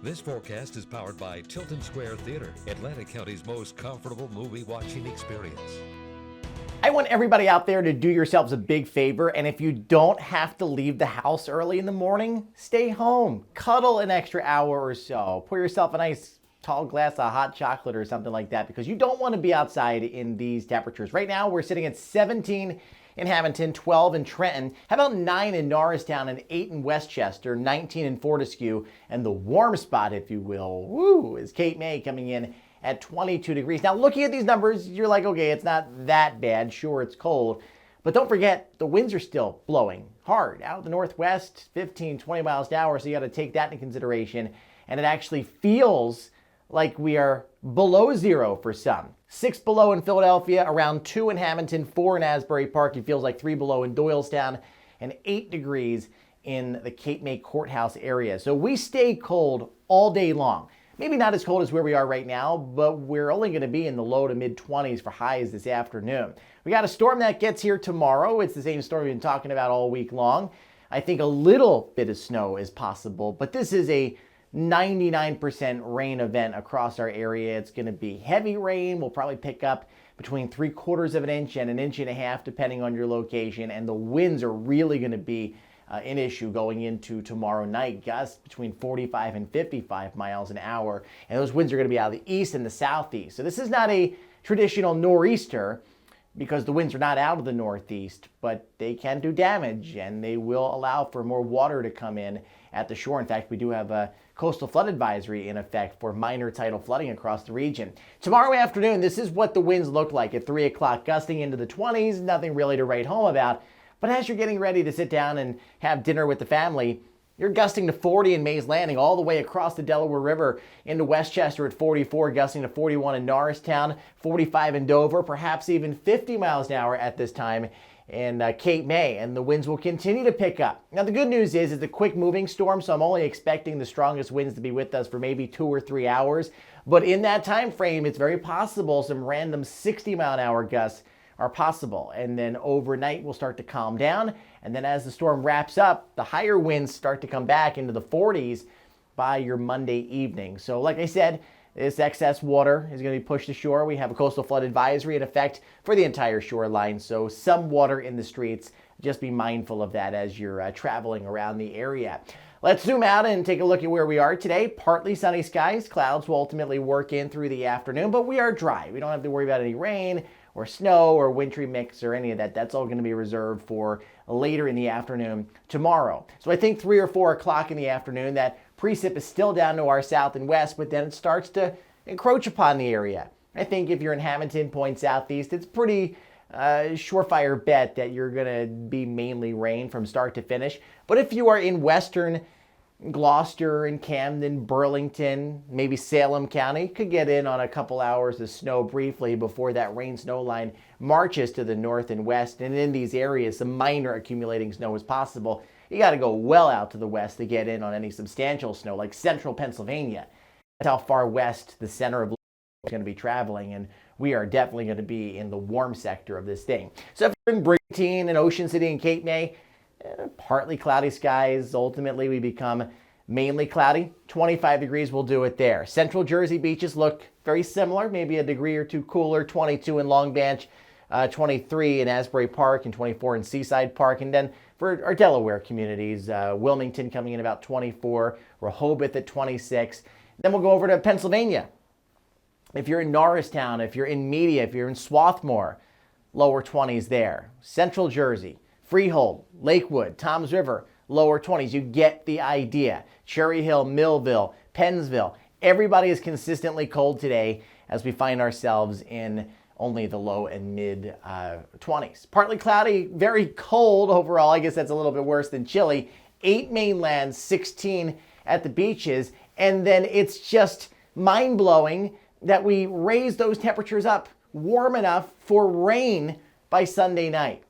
This forecast is powered by Tilton Square Theater, Atlantic County's most comfortable movie watching experience. I want everybody out there to do yourselves a big favor, and if you don't have to leave the house early in the morning, stay home. Cuddle an extra hour or so. Pour yourself a nice tall glass of hot chocolate or something like that, because you don't want to be outside in these temperatures. Right now, we're sitting at 17 in Hamilton, 12 in Trenton, how about 9 in Norristown, and 8 in Westchester, 19 in Fortescue, and the warm spot, if you will, is Cape May coming in at 22 degrees. Now, looking at these numbers, you're like, okay, it's not that bad. Sure, it's cold. But don't forget, the winds are still blowing hard. Out of the northwest, 15, 20 miles an hour, so you got to take that into consideration. And it actually feels like we are below zero for some. 6 below in Philadelphia, around 2 in Hamilton, 4 in Asbury Park. It feels like 3 below in Doylestown, and 8 degrees in the Cape May Courthouse area. So we stay cold all day long. Maybe not as cold as where we are right now, but we're only going to be in the low to mid 20s for highs this afternoon. We got a storm that gets here tomorrow. It's the same storm we've been talking about all week long. I think a little bit of snow is possible, but this is a 99% rain event across our area. It's going to be heavy rain. We'll probably pick up between 3/4 of an inch and 1.5 inches depending on your location, and the winds are really going to be an issue going into tomorrow night. Gusts between 45 and 55 miles an hour, and those winds are going to be out of the east and the southeast. So this is not a traditional nor'easter because the winds are not out of the northeast, but they can do damage, and they will allow for more water to come in at the shore. In fact, we do have a coastal flood advisory in effect for minor tidal flooding across the region. Tomorrow afternoon, this is what the winds look like at 3 o'clock, gusting into the 20s, nothing really to write home about. But as you're getting ready to sit down and have dinner with the family, you're gusting to 40 in Mays Landing, all the way across the Delaware River into Westchester at 44, gusting to 41 in Norristown, 45 in Dover, perhaps even 50 miles an hour at this time in Cape May, and the winds will continue to pick up. Now, the good news is it's a quick moving storm, so I'm only expecting the strongest winds to be with us for maybe 2 or 3 hours. But in that time frame, it's very possible some random 60-mile-an-hour gusts are possible. And then overnight, we'll start to calm down. And then as the storm wraps up, the higher winds start to come back into the 40s by your Monday evening. So like I said, this excess water is going to be pushed ashore. We have a coastal flood advisory in effect for the entire shoreline, so some water in the streets. Just be mindful of that as you're traveling around the area. Let's zoom out and take a look at where we are today. Partly sunny skies. Clouds will ultimately work in through the afternoon, but we are dry. We don't have to worry about any rain or snow or wintry mix or any of that. That's all going to be reserved for later in the afternoon tomorrow. So I think 3 or 4 o'clock in the afternoon, that precip is still down to our south and west, but then it starts to encroach upon the area. I think if you're in Hamilton, point southeast, it's pretty surefire bet that you're going to be mainly rain from start to finish. But if you are in western Gloucester and Camden, Burlington, maybe Salem County, could get in on a couple hours of snow briefly before that rain-snow line marches to the north and west. And in these areas, some minor accumulating snow is possible. You got to go well out to the west to get in on any substantial snow, like central Pennsylvania. That's how far west the center of is going to be traveling, and we are definitely going to be in the warm sector of this thing. So if you're in Brigantine and Ocean City and Cape May, partly cloudy skies. Ultimately, we become mainly cloudy. 25 degrees will do it there. Central Jersey beaches look very similar, maybe a degree or two cooler. 22 in Long Branch, 23 in Asbury Park, and 24 in Seaside Park. And then for our Delaware communities, Wilmington coming in about 24, Rehoboth at 26. Then we'll go over to Pennsylvania. If you're in Norristown, if you're in Media, if you're in Swarthmore, lower 20s there. Central Jersey, Freehold, Lakewood, Toms River, lower 20s. You get the idea. Cherry Hill, Millville, Pennsville. Everybody is consistently cold today as we find ourselves in only the low and mid 20s. Partly cloudy, very cold overall. I guess that's a little bit worse than chilly. 8 mainland, 16 at the beaches. And then it's just mind-blowing that we raise those temperatures up warm enough for rain by Sunday night.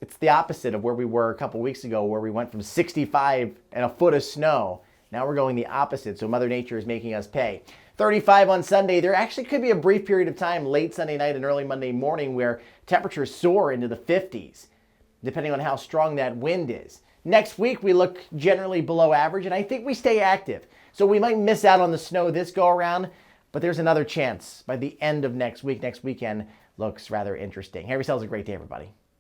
It's the opposite of where we were a couple weeks ago, where we went from 65 and a foot of snow. Now we're going the opposite, so Mother Nature is making us pay. 35 on Sunday. There actually could be a brief period of time late Sunday night and early Monday morning where temperatures soar into the 50s, depending on how strong that wind is. Next week, we look generally below average, and I think we stay active. So we might miss out on the snow this go around, but there's another chance by the end of next week. Next weekend looks rather interesting. Have yourselves a great day, everybody.